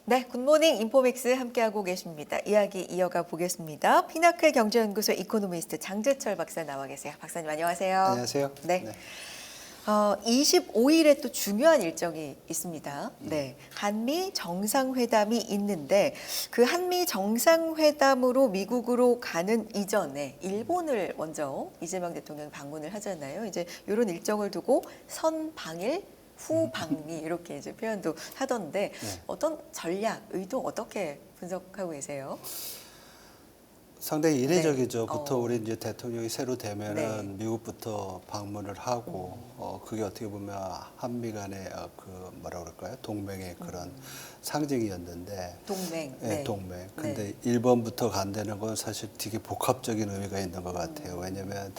네, 굿모닝 인포맥스 함께하고 계십니다. 이야기 이어가 보겠습니다. 피나클 경제연구소 이코노미스트 장재철 박사 나와 계세요. 박사님 안녕하세요. 안녕하세요. 네. 25일에 또 중요한 일정이 있습니다. 네, 한미 정상회담이 있는데 그 한미 정상회담으로 미국으로 가는 이전에 일본을 먼저 이재명 대통령이 방문을 하잖아요. 이제 이런 일정을 두고 선방일 후방미 이렇게 이제 표현도 하던데 어떤 전략, 의도 어떻게 분석하고 계세요? 상당히 이례적이죠. 네. 보통 우리 이제 대통령이 새로 되면은 네. 미국부터 방문을 하고 그게 어떻게 보면 한미 간의 그 뭐라 그럴까요? 동맹의 그런 상징이었는데 동맹. 네, 네. 동맹. 근데 네. 일본부터 간다는 건 사실 되게 복합적인 의미가 있는 것 같아요. 왜냐면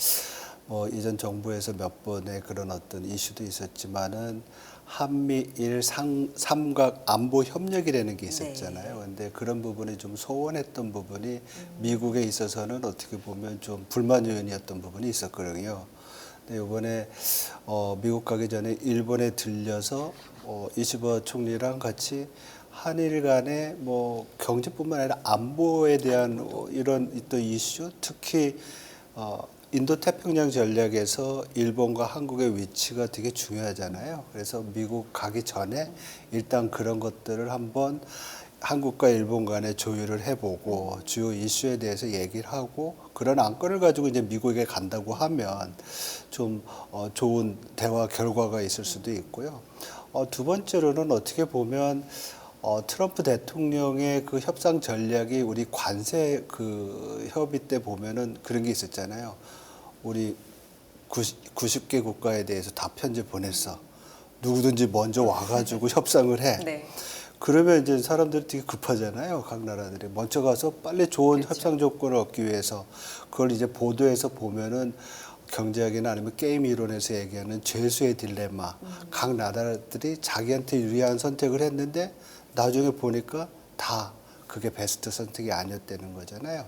뭐 이전 정부에서 몇 번의 그런 어떤 이슈도 있었지만은 한미일 삼각 안보 협력이라는 게 있었잖아요. 근데 그런 부분이 좀 소원했던 부분이 미국에 있어서는 어떻게 보면 좀 불만 요인이었던 부분이 있었거든요. 근데 이번에 미국 가기 전에 일본에 들려서 이시바 총리랑 같이 한일 간의 뭐 경제뿐만 아니라 안보에 대한 이런 또 이슈, 특히 인도 태평양 전략에서 일본과 한국의 위치가 되게 중요하잖아요. 그래서 미국 가기 전에 일단 그런 것들을 한번 한국과 일본 간에 조율을 해보고 주요 이슈에 대해서 얘기를 하고 그런 안건을 가지고 이제 미국에 간다고 하면 좀 좋은 대화 결과가 있을 수도 있고요. 두 번째로는 어떻게 보면 트럼프 대통령의 그 협상 전략이 우리 관세 그 협의 때 보면은 그런 게 있었잖아요. 우리 90개 국가에 대해서 다 편지 보냈어. 누구든지 먼저 와가지고 협상을 해. 네. 그러면 이제 사람들이 되게 급하잖아요. 각 나라들이. 먼저 가서 빨리 좋은 그렇죠. 협상 조건을 얻기 위해서. 그걸 이제 보도에서 보면은 경제학이나 아니면 게임 이론에서 얘기하는 죄수의 딜레마. 각 나라들이 자기한테 유리한 선택을 했는데 나중에 보니까 다 그게 베스트 선택이 아니었다는 거잖아요.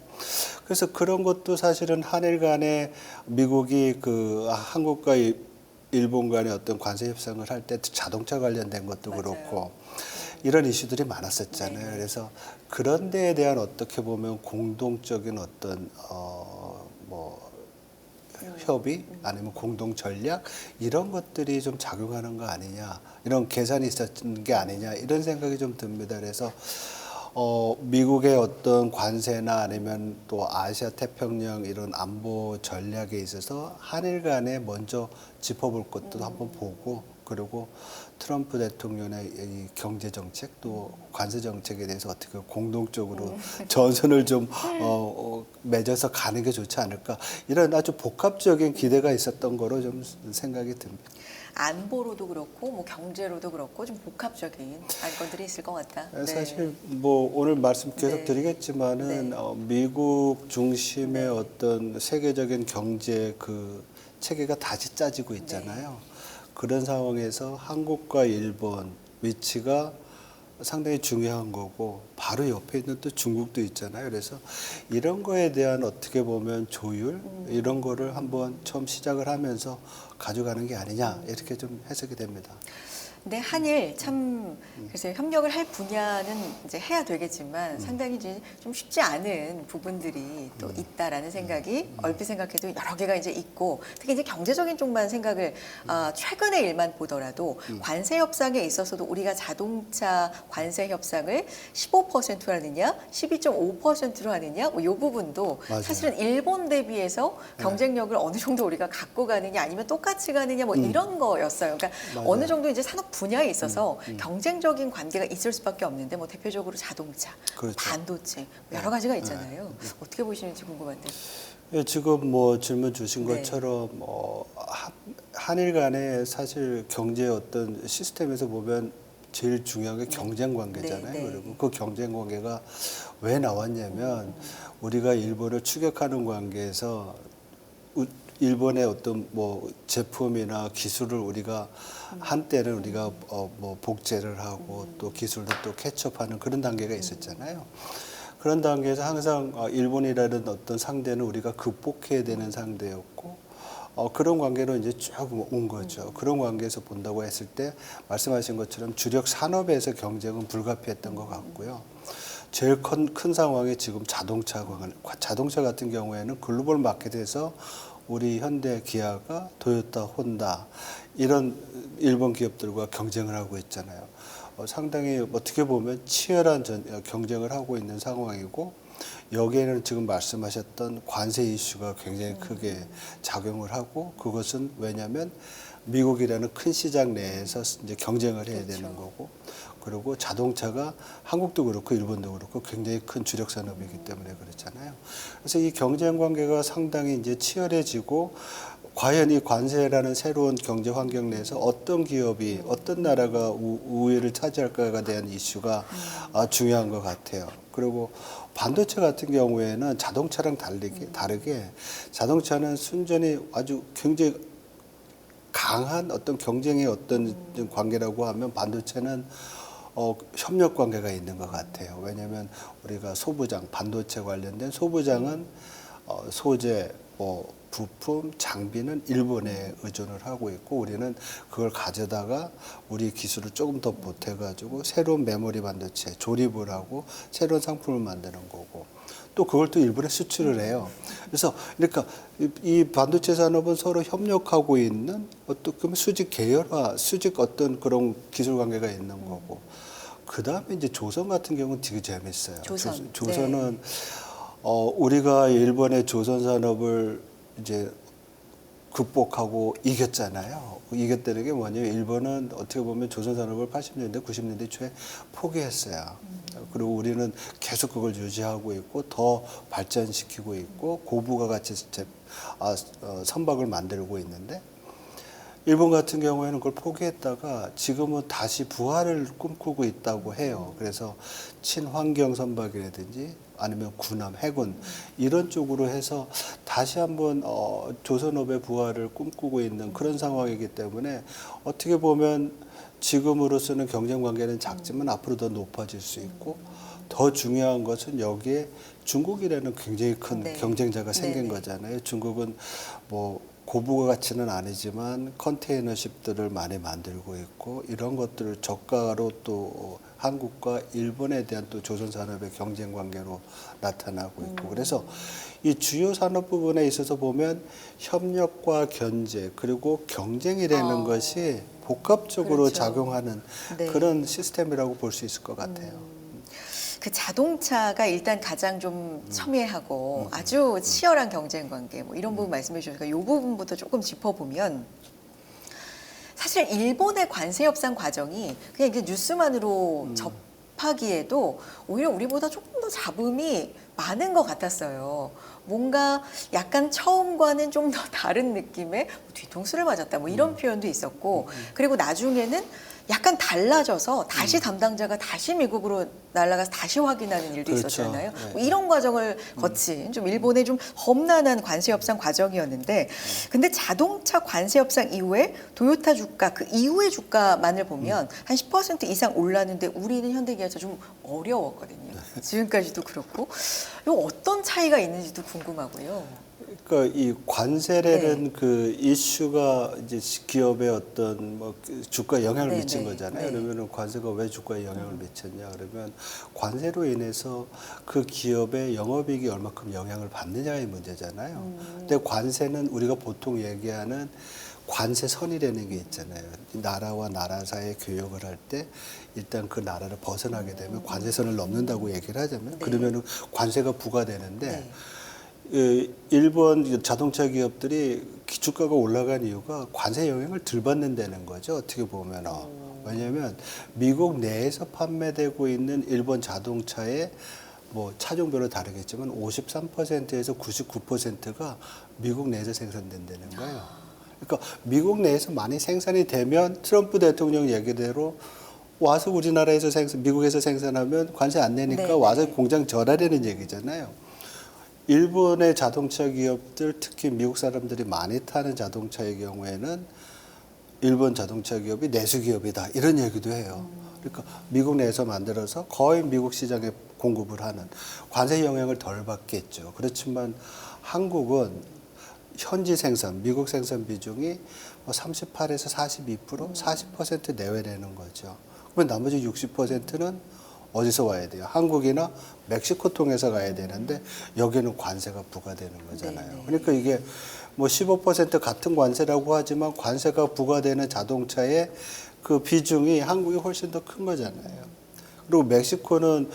그래서 그런 것도 사실은 한일 간에 미국이 그 한국과 일본 간의 어떤 관세 협상을 할 때 자동차 관련된 것도 맞아요. 그렇고 이런 이슈들이 많았었잖아요. 네. 그래서 그런 데에 대한 어떻게 보면 공동적인 어떤 뭐 협의 아니면 공동 전략 이런 것들이 좀 작용하는 거 아니냐, 이런 계산이 있었던 게 아니냐 이런 생각이 좀 듭니다. 그래서 미국의 어떤 관세나 아니면 또 아시아 태평양 이런 안보 전략에 있어서 한일 간에 먼저 짚어볼 것도 한번 보고, 그리고 트럼프 대통령의 이 경제 정책 또 관세 정책에 대해서 어떻게 공동적으로 전선을 좀 맺어서 가는 게 좋지 않을까, 이런 아주 복합적인 기대가 있었던 거로 좀 생각이 듭니다. 안보로도 그렇고 뭐 경제로도 그렇고 좀 복합적인 안건들이 있을 것 같다. 네. 사실 뭐 오늘 말씀 계속 네. 드리겠지만은 네. 미국 중심의 네. 어떤 세계적인 경제 그 체계가 다시 짜지고 있잖아요. 그런 상황에서 한국과 일본 위치가 상당히 중요한 거고 바로 옆에 있는 또 중국도 있잖아요. 그래서 이런 거에 대한 어떻게 보면 조율 이런 거를 한번 처음 시작을 하면서 가져가는 게 아니냐 이렇게 좀 해석이 됩니다. 근데 한일 참 글쎄요, 협력을 할 분야는 이제 해야 되겠지만 상당히 이제 좀 쉽지 않은 부분들이 또 있다라는 생각이 얼핏 생각해도 여러 개가 이제 있고, 특히 이제 경제적인 쪽만 생각을 최근의 일만 보더라도 관세 협상에 있어서도 우리가 자동차 관세 협상을 15%로 하느냐 12.5%로 하느냐 뭐 이 부분도 맞아요. 사실은 일본 대비해서 경쟁력을 어느 정도 우리가 갖고 가느냐 아니면 똑같이 가느냐 뭐 이런 거였어요. 그러니까 맞아요. 어느 정도 이제 산업 분야에 있어서 경쟁적인 관계가 있을 수밖에 없는데 뭐 대표적으로 자동차, 그렇죠. 반도체 뭐 여러 가지가 있잖아요. 어떻게 보시는지 궁금한데. 예, 지금 뭐 질문 주신 네. 것처럼 한일 간에 사실 경제 어떤 시스템에서 보면 제일 중요한 게 경쟁 관계잖아요. 네, 네. 그리고 그 경쟁 관계가 왜 나왔냐면 우리가 일본을 추격하는 관계에서 일본의 어떤 뭐 제품이나 기술을 우리가 한때는 우리가 뭐 복제를 하고 또 기술도 또 캐치업하는 그런 단계가 있었잖아요. 그런 단계에서 항상 일본이라는 어떤 상대는 우리가 극복해야 되는 상대였고 그런 관계로 이제 쭉 온 거죠. 그런 관계에서 본다고 했을 때 말씀하신 것처럼 주력 산업에서 경쟁은 불가피했던 것 같고요. 제일 큰 상황이 지금 자동차 같은 경우에는 글로벌 마켓에서 우리 현대, 기아가 도요타, 혼다 이런 일본 기업들과 경쟁을 하고 있잖아요. 상당히 어떻게 보면 치열한 경쟁을 하고 있는 상황이고 여기에는 지금 말씀하셨던 관세 이슈가 굉장히 크게 작용을 하고 그것은 왜냐하면 미국이라는 큰 시장 내에서 이제 경쟁을 해야 되는 거고 그리고 자동차가 한국도 그렇고 일본도 그렇고 굉장히 큰 주력 산업이기 때문에 그렇잖아요. 그래서 이 경쟁 관계가 상당히 이제 치열해지고 과연 이 관세라는 새로운 경제 환경 내에서 어떤 기업이 어떤 나라가 우위를 차지할까에 대한 이슈가 중요한 것 같아요. 그리고 반도체 같은 경우에는 자동차랑 다르게 자동차는 순전히 아주 굉장히 강한 어떤 경쟁의 어떤 관계라고 하면 반도체는 협력 관계가 있는 것 같아요. 왜냐하면 우리가 소부장, 반도체 관련된 소부장은 소재, 부품, 장비는 일본에 의존을 하고 있고 우리는 그걸 가져다가 우리 기술을 조금 더 보태가지고 새로운 메모리 반도체 조립을 하고 새로운 상품을 만드는 거고 또 그걸 또 일본에 수출을 해요. 그래서 그러니까 이 반도체 산업은 서로 협력하고 있는 어떤 수직 계열화, 수직 어떤 그런 기술 관계가 있는 거고 그 다음에 이제 조선 같은 경우는 되게 재밌어요. 조선은 우리가 일본의 조선 산업을 이제 극복하고 이겼잖아요. 이겼다는 게 뭐냐면 일본은 어떻게 보면 조선 산업을 80년대, 90년대 초에 포기했어요. 그리고 우리는 계속 그걸 유지하고 있고 더 발전시키고 있고 고부가 가치 선박을 만들고 있는데 일본 같은 경우에는 그걸 포기했다가 지금은 다시 부활을 꿈꾸고 있다고 해요. 그래서 친환경 선박이라든지 아니면 군함, 해군 이런 쪽으로 해서 다시 한번 조선업의 부활을 꿈꾸고 있는 그런 상황이기 때문에 어떻게 보면 지금으로서는 경쟁 관계는 작지만 앞으로 더 높아질 수 있고 더 중요한 것은 여기에 중국이라는 굉장히 큰 경쟁자가 생긴 거잖아요. 중국은 뭐 고부가 가치는 아니지만 컨테이너십들을 많이 만들고 있고 이런 것들을 저가로 또 한국과 일본에 대한 또 조선 산업의 경쟁 관계로 나타나고 있고 그래서 이 주요 산업 부분에 있어서 보면 협력과 견제 그리고 경쟁이라는 것이 복합적으로 작용하는 그런 시스템이라고 볼 수 있을 것 같아요. 그 자동차가 일단 가장 좀 첨예하고 아주 치열한 경쟁 관계 뭐 이런 부분 말씀해 주셔서 이 부분부터 조금 짚어보면 사실 일본의 관세 협상 과정이 그냥 이게 뉴스만으로 접하기에도 오히려 우리보다 조금 더 잡음이 많은 것 같았어요. 뭔가 약간 처음과는 좀 더 다른 느낌의 뒤통수를 맞았다 뭐 이런 표현도 있었고 그리고 나중에는 약간 달라져서 다시 담당자가 다시 미국으로 날아가서 다시 확인하는 일도 있었잖아요. 뭐 이런 과정을 거친 좀 일본의 좀 험난한 관세 협상 과정이었는데 근데 자동차 관세 협상 이후에 도요타 주가 그 이후의 주가만을 보면 한 10% 이상 올랐는데 우리는 현대기아차 좀 어려웠거든요. 지금까지도 그렇고 이 어떤 차이가 있는지도 궁금하고요. 그러니까 이 관세라는 그 이슈가 이제 기업의 어떤 뭐 주가에 영향을 미친 거잖아요. 그러면 관세가 왜 주가에 영향을 미쳤냐? 그러면 관세로 인해서 그 기업의 영업이익이 얼마큼 영향을 받느냐의 문제잖아요. 근데 관세는 우리가 보통 얘기하는 관세선이라는 게 있잖아요. 나라와 나라 사이에 교역을 할 때 일단 그 나라를 벗어나게 되면 관세선을 넘는다고 얘기를 하자면 그러면 관세가 부과되는데 일본 자동차 기업들이 주가가 올라간 이유가 관세 영향을 덜 받는다는 거죠. 어떻게 보면. 왜냐하면 미국 내에서 판매되고 있는 일본 자동차의 뭐 차종별로 다르겠지만 53%에서 99%가 미국 내에서 생산된다는 거예요. 그러니까 미국 내에서 많이 생산이 되면 트럼프 대통령 얘기대로 와서 우리나라에서 미국에서 생산하면 관세 안 내니까 와서 공장 절하라는 얘기잖아요. 일본의 자동차 기업들, 특히 미국 사람들이 많이 타는 자동차의 경우에는 일본 자동차 기업이 내수 기업이다 이런 얘기도 해요. 그러니까 미국 내에서 만들어서 거의 미국 시장에 공급을 하는 관세 영향을 덜 받겠죠. 그렇지만 한국은 현지 생산, 미국 생산 비중이 뭐 38에서 42%, 40% 내외라는 거죠. 그러면 나머지 60%는 어디서 와야 돼요? 한국이나 멕시코 통해서 가야 되는데 여기는 관세가 부과되는 거잖아요. 네네. 그러니까 이게 뭐 15% 같은 관세라고 하지만 관세가 부과되는 자동차의 그 비중이 한국이 훨씬 더 큰 거잖아요. 그리고 멕시코는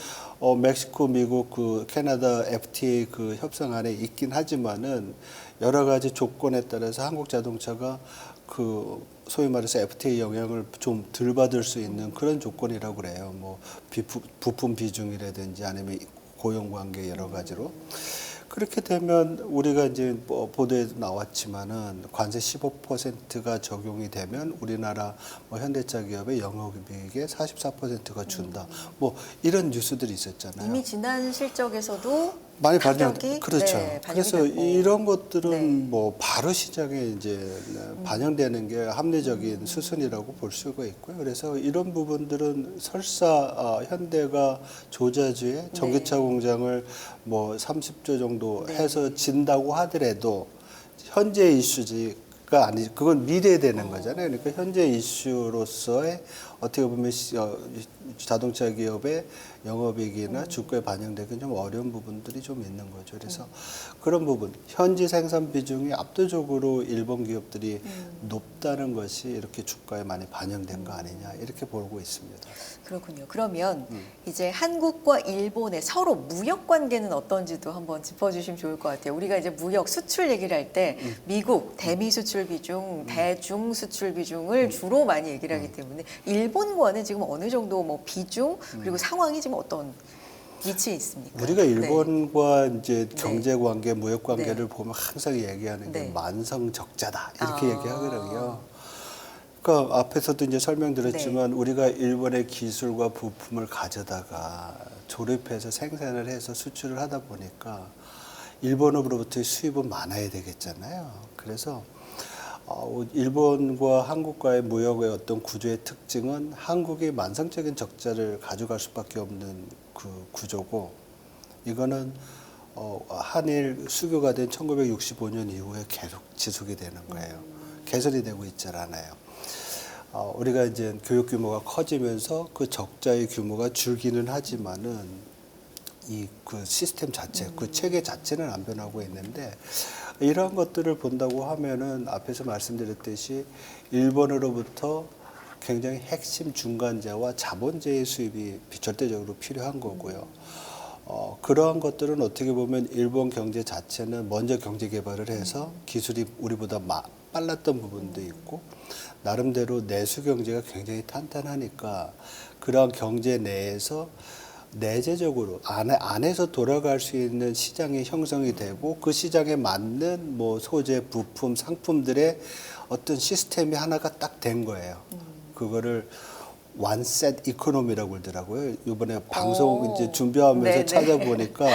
멕시코, 미국, 그 캐나다 FTA 그 협상안에 있긴 하지만은 여러 가지 조건에 따라서 한국 자동차가 그 소위 말해서 FTA 영향을 좀 덜 받을 수 있는 그런 조건이라고 그래요. 뭐 부품 비중이라든지 아니면 고용 관계 여러 가지로. 그렇게 되면 우리가 이제 뭐 보도에도 나왔지만은 관세 15%가 적용이 되면 우리나라 뭐 현대차 기업의 영업이익의 44%가 준다. 뭐 이런 뉴스들이 있었잖아요. 이미 지난 실적에서도 많이 가격이 그렇죠. 네, 반영이 그래서 됐고. 이런 것들은 네. 뭐 바로 시장에 이제 반영되는 게 합리적인 수순이라고 볼 수가 있고요. 그래서 이런 부분들은 설사 현대가 조자주에 전기차 네. 공장을 뭐 30조 정도 네. 해서 진다고 하더라도 현재 이슈지가 아니 그건 미래되는 거잖아요. 그러니까 현재 이슈로서의 어떻게 보면 자동차 기업의 영업이익이나 주가에 반영되기 좀 어려운 부분들이 좀 있는 거죠. 그래서 그런 부분, 현지 생산 비중이 압도적으로 일본 기업들이 높다는 것이 이렇게 주가에 많이 반영된 거 아니냐 이렇게 보고 있습니다. 그렇군요. 그러면 이제 한국과 일본의 서로 무역 관계는 어떤지도 한번 짚어주시면 좋을 것 같아요. 우리가 이제 무역 수출 얘기를 할 때 미국 대미 수출 비중, 대중 수출 비중을 주로 많이 얘기를 하기 때문에 일본과는 지금 어느 정도 뭐 비중 그리고 상황이 지금 어떤 위치에 있습니까? 우리가 네. 일본과 이제 네. 경제 관계, 무역 관계를 네. 보면 항상 얘기하는 게 네. 만성 적자다 이렇게 아. 얘기하거든요. 그러니까 앞에서도 이제 설명드렸지만 네. 우리가 일본의 기술과 부품을 가져다가 조립해서 생산을 해서 수출을 하다 보니까 일본으로부터의 수입은 많아야 되겠잖아요. 그래서 일본과 한국과의 무역의 어떤 구조의 특징은 한국이 만성적인 적자를 가져갈 수밖에 없는 그 구조고 이거는 한일 수교가 된 1965년 이후에 계속 지속이 되는 거예요. 개선이 되고 있잖아요. 우리가 이제 교육 규모가 커지면서 그 적자의 규모가 줄기는 하지만은 이 그 시스템 자체, 그 체계 자체는 안 변하고 있는데 이러한 것들을 본다고 하면은 앞에서 말씀드렸듯이 일본으로부터 굉장히 핵심 중간자와 자본재의 수입이 절대적으로 필요한 거고요. 그러한 것들은 어떻게 보면 일본 경제 자체는 먼저 경제 개발을 해서 기술이 우리보다 빨랐던 부분도 있고 나름대로 내수 경제가 굉장히 탄탄하니까 그러한 경제 내에서 내재적으로 안에서 돌아갈 수 있는 시장이 형성이 되고 그 시장에 맞는 뭐 소재, 부품, 상품들의 어떤 시스템이 하나가 딱 된 거예요. 그거를 원셋 이코노미라고 그러더라고요. 이번에 방송 이제 준비하면서 네네. 찾아보니까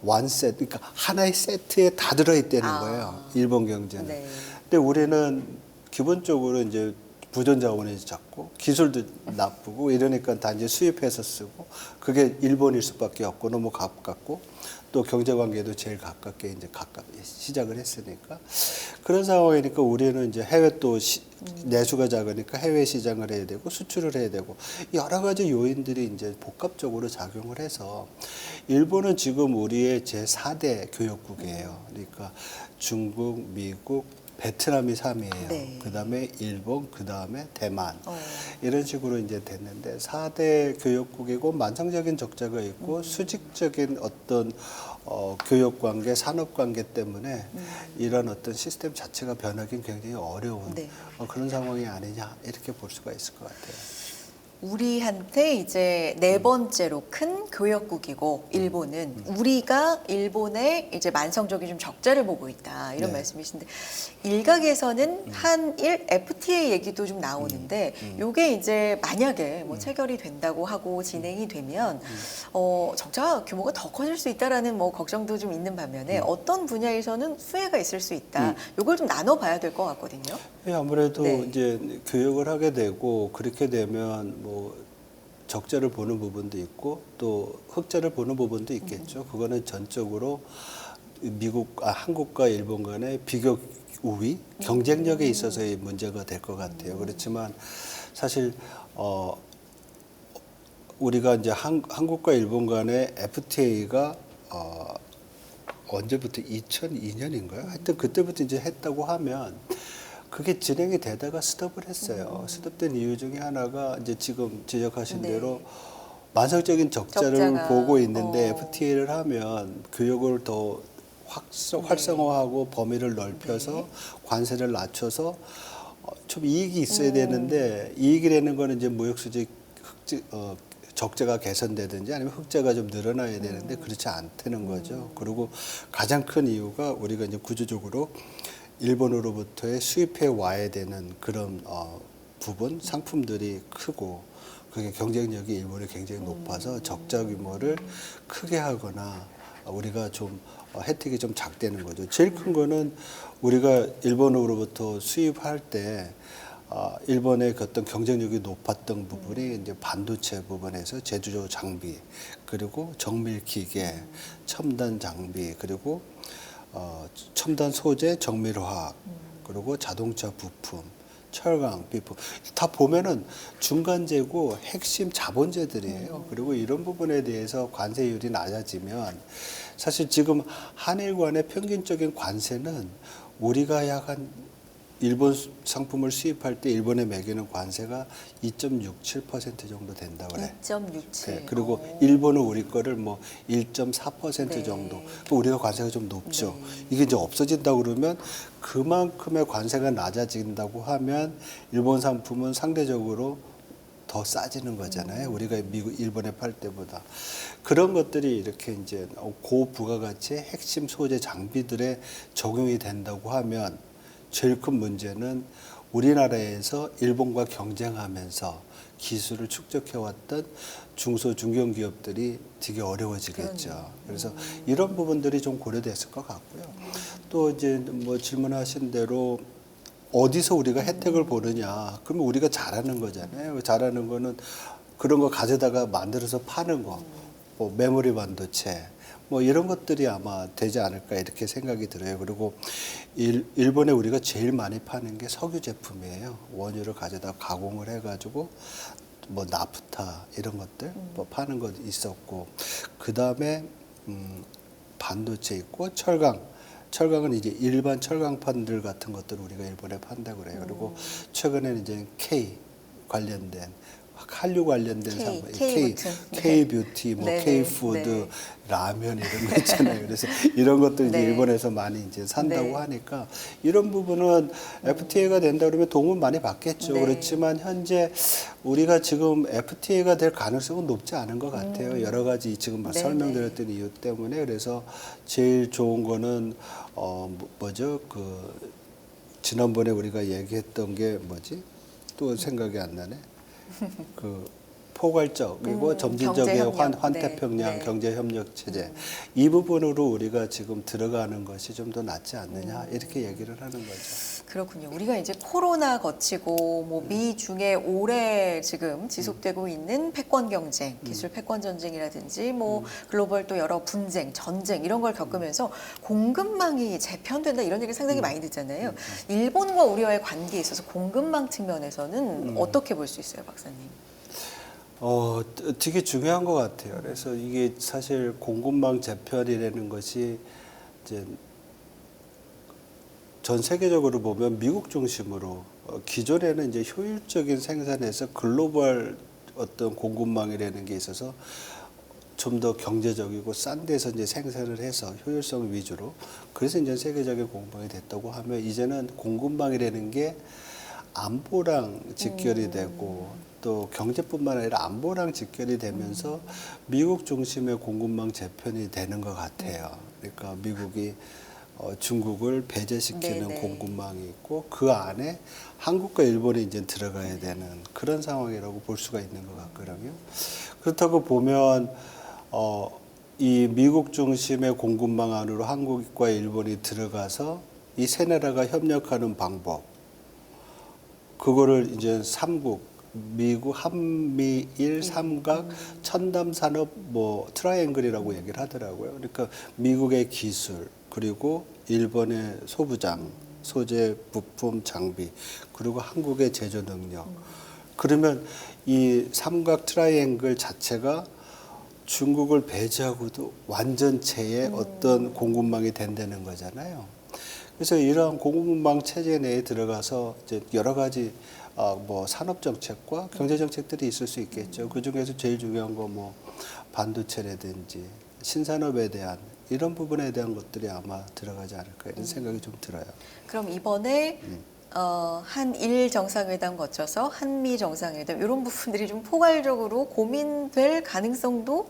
원셋, 그러니까 하나의 세트에 다 들어있다는 거예요. 일본 경제는. 네. 근데 우리는 기본적으로 이제 부전 자원이 작고 기술도 나쁘고 이러니까 다 이제 수입해서 쓰고 그게 일본일 수밖에 없고 너무 가깝고 또 경제 관계도 제일 가깝게 이제 시작을 했으니까 그런 상황이니까 우리는 이제 해외 또 내수가 작으니까 해외 시장을 해야 되고 수출을 해야 되고 여러 가지 요인들이 이제 복합적으로 작용을 해서 일본은 지금 우리의 제4대 교역국이에요. 그러니까 중국, 미국, 베트남이 3위예요. 네. 그다음에 일본, 그다음에 대만. 이런 식으로 이제 됐는데 4대 교역국이고 만성적인 적자가 있고 수직적인 어떤 교역 관계, 산업 관계 때문에 이런 어떤 시스템 자체가 변하기는 굉장히 어려운 네. 그런 상황이 아니냐 이렇게 볼 수가 있을 것 같아요. 우리한테 이제 네 번째로 큰 교역국이고 일본은 우리가 일본의 이제 만성적인 좀 적자를 보고 있다 이런 네. 말씀이신데 일각에서는 한일 FTA 얘기도 좀 나오는데 요게 이제 만약에 뭐 체결이 된다고 하고 진행이 되면 적자 규모가 더 커질 수 있다라는 뭐 걱정도 좀 있는 반면에 어떤 분야에서는 수혜가 있을 수 있다. 요걸 좀 나눠봐야 될 것 같거든요. 예, 아무래도 네. 이제 교육을 하게 되고 그렇게 되면 뭐 적자를 보는 부분도 있고 또 흑자를 보는 부분도 있겠죠. 그거는 전적으로 한국과 일본 간의 비교 우위, 경쟁력에 있어서의 문제가 될 것 같아요. 그렇지만 사실 우리가 이제 한국과 일본 간의 FTA가 언제부터 2002년인가요? 하여튼 그때부터 이제 했다고 하면 그게 진행이 되다가 스톱을 했어요. 스톱된 이유 중에 하나가 이제 지금 지적하신 네. 대로 만성적인 적자를 적자가, 보고 있는데 FTA를 하면 교역을 더 활성화하고 범위를 넓혀서 네. 관세를 낮춰서 좀 이익이 있어야 되는데 이익이라는 거는 이제 무역수지 적자가 개선되든지 아니면 흑자가 좀 늘어나야 되는데 그렇지 않다는 거죠. 그리고 가장 큰 이유가 우리가 이제 구조적으로 일본으로부터의 수입해 와야 되는 그런 부분 상품들이 크고 그게 경쟁력이 일본이 굉장히 높아서 적자 규모를 크게 하거나 우리가 좀 혜택이 좀 작다는 거죠. 제일 큰 거는 우리가 일본으로부터 수입할 때 일본의 그 어떤 경쟁력이 높았던 부분이 이제 반도체 부분에서 제조 장비 그리고 정밀 기계, 첨단 장비 그리고 첨단 소재, 정밀화학 그리고 자동차 부품, 철강, 비품 다 보면은 중간재고 핵심 자본재들이에요. 그리고 이런 부분에 대해서 관세율이 낮아지면 사실 지금 한일 간의 평균적인 관세는 우리가 약 한 일본 상품을 수입할 때 일본에 매기는 관세가 2.67% 정도 된다 그래. 2.67. 네, 그리고 일본은 우리 거를 뭐 1.4% 네. 정도. 우리가 관세가 좀 높죠. 네. 이게 이제 없어진다 그러면 그만큼의 관세가 낮아진다고 하면 일본 상품은 상대적으로 더 싸지는 거잖아요. 우리가 일본에 팔 때보다. 그런 것들이 이렇게 이제 고부가가치의 핵심 소재 장비들에 적용이 된다고 하면 제일 큰 문제는 우리나라에서 일본과 경쟁하면서 기술을 축적해왔던 중소 중견기업들이 되게 어려워지겠죠. 그래서 이런 부분들이 좀 고려됐을 것 같고요. 또 이제 뭐 질문하신 대로 어디서 우리가 혜택을 보느냐? 그러면 우리가 잘하는 거잖아요. 잘하는 거는 그런 거 가져다가 만들어서 파는 거, 뭐 메모리 반도체, 뭐 이런 것들이 아마 되지 않을까 이렇게 생각이 들어요. 그리고 일본에 우리가 제일 많이 파는 게 석유 제품이에요. 원유를 가져다 가공을 해가지고 뭐 나프타 이런 것들 뭐 파는 것 있었고 그 다음에 반도체 있고 철강은 이제 일반 철강판들 같은 것들 우리가 일본에 판다고 그래요. 그리고 최근에는 이제 K 관련된 한류 관련된 상품, K 뷰티, 뭐 네네, K 푸드, 네. 라면 이런 거 있잖아요. 그래서 이런 것들 이제 네. 일본에서 많이 이제 산다고 네. 하니까 이런 부분은 FTA가 된다 그러면 도움은 많이 받겠죠. 네. 그렇지만 현재 우리가 지금 FTA가 될 가능성은 높지 않은 것 같아요. 여러 가지 지금 네, 설명드렸던 이유 때문에 그래서 제일 좋은 거는 뭐죠? 그 지난번에 우리가 얘기했던 게 뭐지? 또 생각이 안 나네. 그 포괄적 그리고 점진적인 경제협력. 환태평양 네. 경제협력 체제 이 부분으로 우리가 지금 들어가는 것이 좀 더 낫지 않느냐 이렇게 얘기를 하는 거죠. 그렇군요. 우리가 이제 코로나 거치고 뭐 미중에 오래 지금 지속되고 있는 패권 경쟁, 기술 패권 전쟁이라든지 뭐 글로벌 또 여러 분쟁, 전쟁 이런 걸 겪으면서 공급망이 재편된다 이런 얘기 상당히 많이 듣잖아요. 일본과 우리와의 관계에 있어서 공급망 측면에서는 어떻게 볼 수 있어요, 박사님? 되게 중요한 것 같아요. 그래서 이게 사실 공급망 재편이라는 것이 이제 전 세계적으로 보면 미국 중심으로 기존에는 이제 효율적인 생산에서 글로벌 어떤 공급망이라는 게 있어서 좀 더 경제적이고 싼 데서 이제 생산을 해서 효율성 위주로 그래서 이제 세계적인 공급망이 됐다고 하면 이제는 공급망이라는 게 안보랑 직결이 되고 또 경제뿐만 아니라 안보랑 직결이 되면서 미국 중심의 공급망 재편이 되는 것 같아요. 그러니까 미국이 중국을 배제시키는 네네. 공급망이 있고 그 안에 한국과 일본이 이제 들어가야 되는 그런 상황이라고 볼 수가 있는 것 같거든요. 그렇다고 보면 이 미국 중심의 공급망 안으로 한국과 일본이 들어가서 이 세 나라가 협력하는 방법 그거를 이제 삼국 미국 한미일 삼각 첨단 산업 뭐 트라이앵글이라고 얘기를 하더라고요. 그러니까 미국의 기술 그리고 일본의 소부장, 소재, 부품, 장비, 그리고 한국의 제조 능력. 그러면 이 삼각 트라이앵글 자체가 중국을 배제하고도 완전체의 어떤 공급망이 된다는 거잖아요. 그래서 이러한 공급망 체제 내에 들어가서 이제 여러 가지 뭐 산업 정책과 경제 정책들이 있을 수 있겠죠. 그 중에서 제일 중요한 거 뭐 반도체라든지 신산업에 대한 이런 부분에 대한 것들이 아마 들어가지 않을까 이런 생각이 좀 들어요. 그럼 이번에 한일 정상회담 거쳐서 한미 정상회담 이런 부분들이 좀 포괄적으로 고민될 가능성도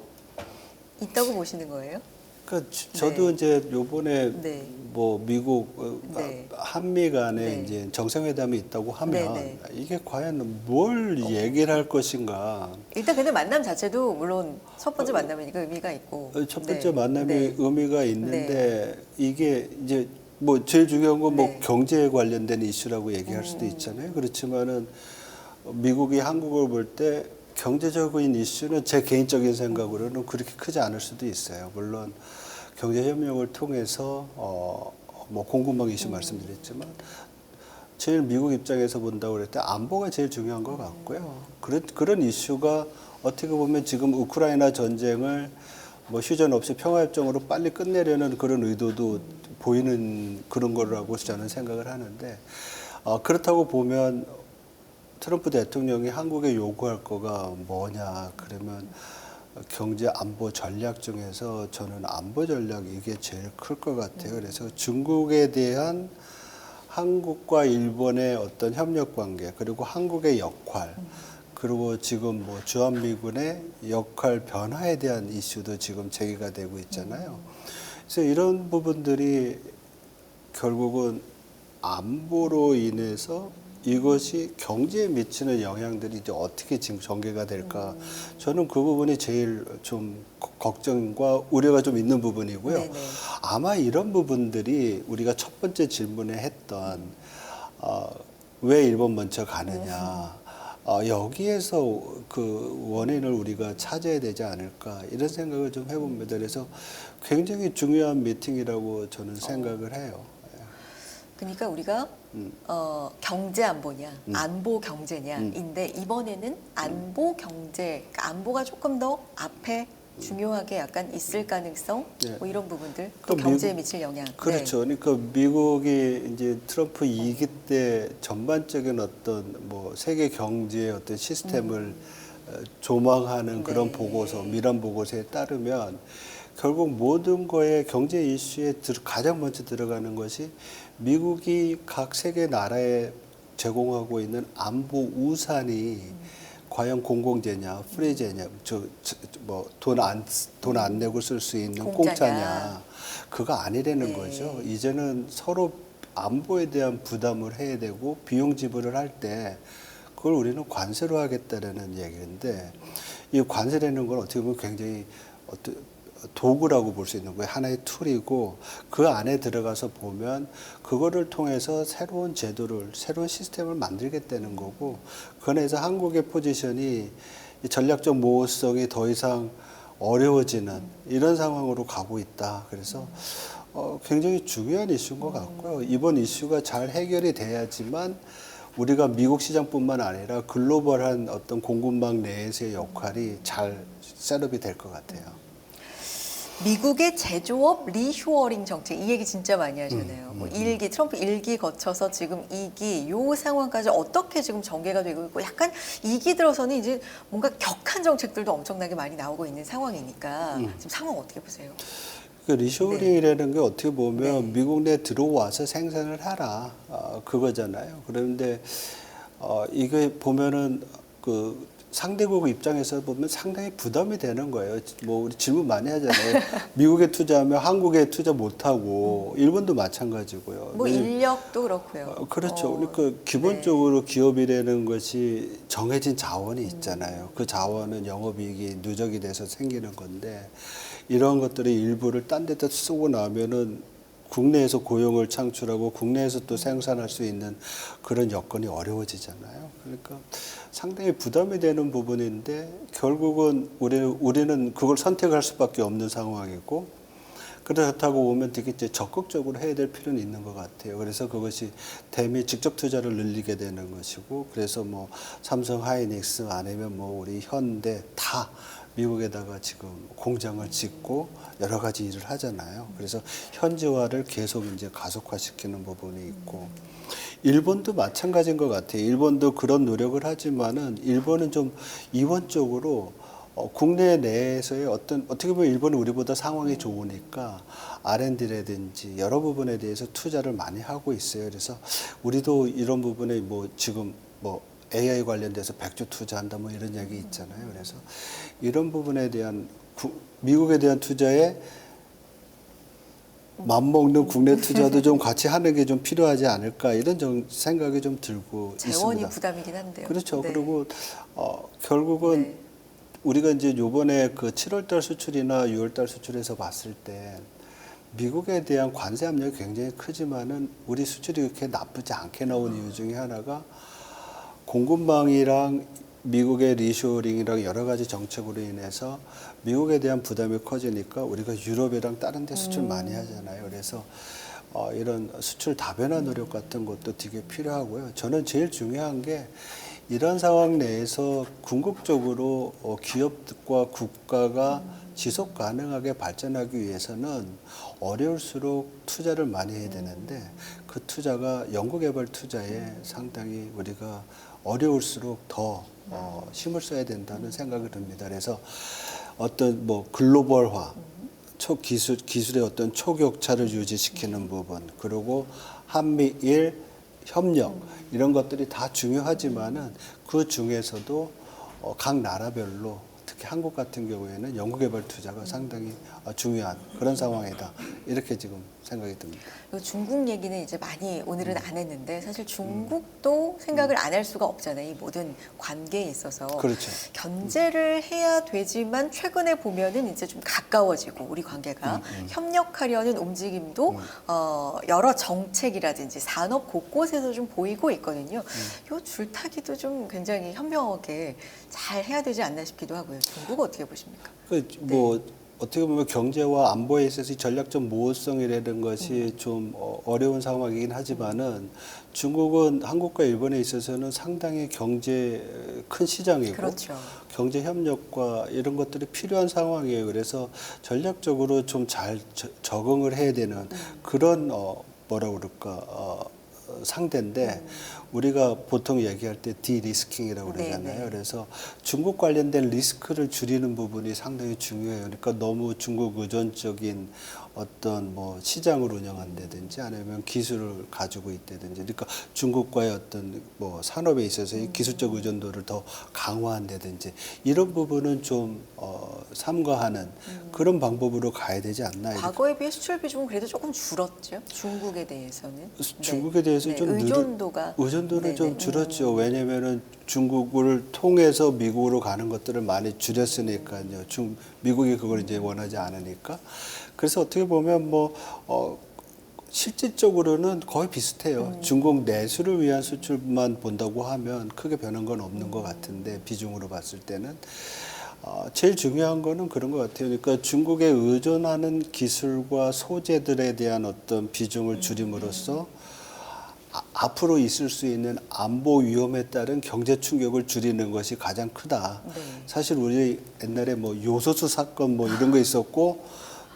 있다고 보시는 거예요? 그러니까 저도 네. 이제 요번에 네. 뭐 미국 네. 한미 간에 네. 이제 정상회담이 있다고 하면 네, 이게 과연 뭘 얘기를 할 것인가. 일단 근데 만남 자체도 물론 첫 번째 만남이니까 의미가 있고 첫 번째 네. 만남이 네. 의미가 있는데 이게 이제 뭐 제일 중요한 건 뭐 네. 경제에 관련된 이슈라고 얘기할 수도 있잖아요. 그렇지만은 미국이 한국을 볼 때 경제적인 이슈는 제 개인적인 생각으로는 그렇게 크지 않을 수도 있어요. 물론 경제 협력을 통해서 뭐 공급망 이슈 말씀드렸지만 제일 미국 입장에서 본다고 그럴 때 안보가 제일 중요한 것 같고요. 그런 이슈가 어떻게 보면 지금 우크라이나 전쟁을 뭐 휴전 없이 평화협정으로 빨리 끝내려는 그런 의도도 보이는 그런 거라고 저는 생각을 하는데 그렇다고 보면 트럼프 대통령이 한국에 요구할 거가 뭐냐 그러면 경제 안보 전략 중에서 저는 안보 전략 이게 제일 클 것 같아요. 그래서 중국에 대한 한국과 일본의 어떤 협력 관계 그리고 한국의 역할 그리고 지금 뭐 주한미군의 역할 변화에 대한 이슈도 지금 제기가 되고 있잖아요. 그래서 이런 부분들이 결국은 안보로 인해서 이것이 경제에 미치는 영향들이 이제 어떻게 지금 전개가 될까? 저는 그 부분이 제일 좀 걱정과 우려가 좀 있는 부분이고요. 네네. 아마 이런 부분들이 우리가 첫 번째 질문에 했던 왜 일본 먼저 가느냐? 여기에서 그 원인을 우리가 찾아야 되지 않을까 이런 생각을 좀 해봅니다. 그래서 굉장히 중요한 미팅이라고 저는 생각을 해요. 그러니까 우리가 경제 안보냐, 안보 경제냐인데 이번에는 안보 경제, 그러니까 안보가 조금 더 앞에 중요하게 약간 있을 가능성, 네. 뭐 이런 부분들, 그 그러니까 경제에 미국- 미칠 영향. 그렇죠. 그러니까 미국이 이제 트럼프 2기 때 전반적인 어떤 뭐 세계 경제의 어떤 시스템을 조망하는 그런 네. 보고서, 미란 보고서에 따르면 결국 모든 거에 경제 이슈에 가장 먼저 들어가는 것이 미국이 각 세계 나라에 제공하고 있는 안보 우산이 과연 공공재냐, 프리재냐, 돈 안 내고 쓸 수 있는 공짜냐, 그거 아니라는 네. 거죠. 이제는 서로 안보에 대한 부담을 해야 되고 비용 지불을 할 때 그걸 우리는 관세로 하겠다라는 얘기인데 이 관세라는 건 어떻게 보면 굉장히 도구라고 볼 수 있는 거예요. 하나의 툴이고 그 안에 들어가서 보면 그거를 통해서 새로운 제도를, 새로운 시스템을 만들겠다는 거고 그 안에서 한국의 포지션이 이 전략적 모호성이 더 이상 어려워지는 이런 상황으로 가고 있다. 그래서 굉장히 중요한 이슈인 것 같고요. 이번 이슈가 잘 해결이 돼야지만 우리가 미국 시장뿐만 아니라 글로벌한 어떤 공급망 내에서의 역할이 잘 셋업이 될 것 같아요. 미국의 제조업 리쇼어링 정책 이 얘기 진짜 많이 하잖아요. 뭐 1기 트럼프 1기 거쳐서 지금 2기 요 상황까지 어떻게 지금 전개가 되고 있고 약간 2기 들어서는 이제 뭔가 격한 정책들도 엄청나게 많이 나오고 있는 상황이니까 지금 상황 어떻게 보세요? 그 리쇼어링이라는 게 어떻게 보면 네. 미국 내 들어와서 생산을 하라 그거잖아요. 그런데 이게 보면은 그 상대국 입장에서 보면 상당히 부담이 되는 거예요. 뭐 우리 질문 많이 하잖아요. 미국에 투자하면 한국에 투자 못 하고 일본도 마찬가지고요. 뭐 인력도 그렇고요. 그렇죠. 그러니까 기본적으로 기업이라는 것이 정해진 자원이 있잖아요. 그 자원은 영업이익이 누적이 돼서 생기는 건데 이런 것들의 일부를 딴 데다 쓰고 나면은 국내에서 고용을 창출하고 국내에서 또 생산할 수 있는 그런 여건이 어려워지잖아요. 그러니까 상당히 부담이 되는 부분인데 결국은 우리는 그걸 선택할 수밖에 없는 상황이고 그렇다고 보면 되게 이제 적극적으로 해야 될 필요는 있는 것 같아요. 그래서 그것이 대미 직접 투자를 늘리게 되는 것이고, 그래서 뭐 삼성 하이닉스 아니면 뭐 우리 현대 다 미국에다가 지금 공장을 짓고 여러 가지 일을 하잖아요. 그래서 현지화를 계속 이제 가속화시키는 부분이 있고, 일본도 마찬가지인 것 같아요. 일본도 그런 노력을 하지만은 일본은 좀 이원적으로 국내 내에서의 어떻게 보면 일본은 우리보다 상황이 좋으니까 R&D라든지 여러 부분에 대해서 투자를 많이 하고 있어요. 그래서 우리도 이런 부분에 뭐 지금 뭐 AI 관련돼서 100조 투자한다 뭐 이런 얘기 있잖아요. 그래서 이런 부분에 대한 미국에 대한 투자에 맞먹는 국내 투자도 좀 같이 하는 게 좀 필요하지 않을까 이런 생각이 좀 들고 재원이 있습니다. 부담이긴 한데요. 그렇죠. 네. 그리고 결국은 네. 우리가 이제 요번에 그 7월달 수출이나 6월달 수출에서 봤을 때 미국에 대한 관세 압력이 굉장히 크지만은 우리 수출이 그렇게 나쁘지 않게 나온 이유 중에 하나가 공급망이랑 미국의 리쇼링이랑 여러 가지 정책으로 인해서 미국에 대한 부담이 커지니까 우리가 유럽이랑 다른 데 수출 많이 하잖아요. 그래서 이런 수출 다변화 노력 같은 것도 되게 필요하고요. 저는 제일 중요한 게 이런 상황 내에서 궁극적으로 기업과 국가가 지속 가능하게 발전하기 위해서는 어려울수록 투자를 많이 해야 되는데 그 투자가 연구개발 투자에 상당히 우리가 어려울수록 더 힘을 써야 된다는 생각이 듭니다. 그래서 어떤 뭐 글로벌화, 기술의 어떤 초격차를 유지시키는 부분, 그리고 한미일 협력 이런 것들이 다 중요하지만은 그 중에서도 각 나라별로 특히 한국 같은 경우에는 연구개발 투자가 상당히 중요한 그런 상황이다. 이렇게 지금 생각이 듭니다. 중국 얘기는 이제 많이 오늘은 안 했는데 사실 중국도 생각을 안 할 수가 없잖아요. 이 모든 관계에 있어서. 그렇죠. 견제를 해야 되지만 최근에 보면은 이제 좀 가까워지고 우리 관계가 협력하려는 움직임도 여러 정책이라든지 산업 곳곳에서 좀 보이고 있거든요. 요 줄타기도 좀 굉장히 현명하게 잘 해야 되지 않나 싶기도 하고요. 중국 어떻게 보십니까? 뭐 어떻게 보면 경제와 안보에 있어서 전략적 모호성이라는 것이 좀 어려운 상황이긴 하지만은 중국은 한국과 일본에 있어서는 상당히 경제 큰 시장이고 그렇죠. 경제 협력과 이런 것들이 필요한 상황이에요. 그래서 전략적으로 좀 잘 적응을 해야 되는 그런 뭐라 그럴까 상대인데 우리가 보통 얘기할 때 디리스킹이라고 그러잖아요. 네네. 그래서 중국 관련된 리스크를 줄이는 부분이 상당히 중요해요. 그러니까 너무 중국 의존적인 어떤 뭐 시장을 운영한다든지 아니면 기술을 가지고 있다든지 그러니까 중국과의 어떤 뭐 산업에 있어서의 기술적 의존도를 더 강화한다든지 이런 부분은 좀 삼가하는 그런 방법으로 가야 되지 않나. 과거에 비해 수출 비중은 그래도 조금 줄었죠. 중국에 대해서는. 중국에 대해서 네, 좀 의존도는 네네. 좀 줄었죠. 왜냐면은 중국을 통해서 미국으로 가는 것들을 많이 줄였으니까요. 미국이 그걸 이제 원하지 않으니까. 그래서 어떻게 보면 뭐 실질적으로는 거의 비슷해요. 중국 내수를 위한 수출만 본다고 하면 크게 변한 건 없는 것 같은데 비중으로 봤을 때는 제일 중요한 거는 그런 것 같아요. 그러니까 중국에 의존하는 기술과 소재들에 대한 어떤 비중을 줄임으로써 앞으로 있을 수 있는 안보 위험에 따른 경제 충격을 줄이는 것이 가장 크다. 네. 사실 우리 옛날에 뭐 요소수 사건 뭐 이런 거 있었고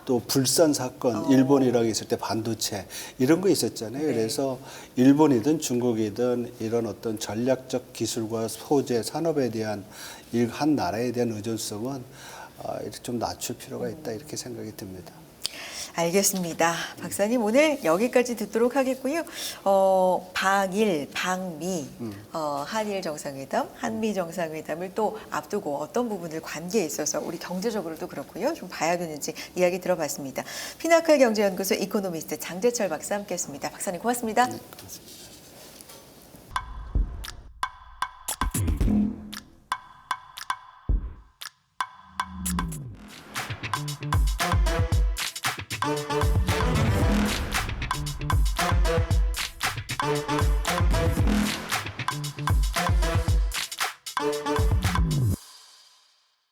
또 불산 사건 일본이랑 있을 때 반도체 이런 거 있었잖아요. 네. 그래서 일본이든 중국이든 이런 어떤 전략적 기술과 소재 산업에 대한 한 나라에 대한 의존성은 이렇게 좀 낮출 필요가 있다 이렇게 생각이 듭니다. 알겠습니다. 박사님 오늘 여기까지 듣도록 하겠고요. 방일, 방미, 한일 정상회담, 한미 정상회담을 또 앞두고 어떤 부분을 관계에 있어서 우리 경제적으로도 그렇고요. 좀 봐야 되는지 이야기 들어봤습니다. 피나클 경제연구소 이코노미스트 장재철 박사 함께했습니다. 박사님 고맙습니다. 네, 고맙습니다.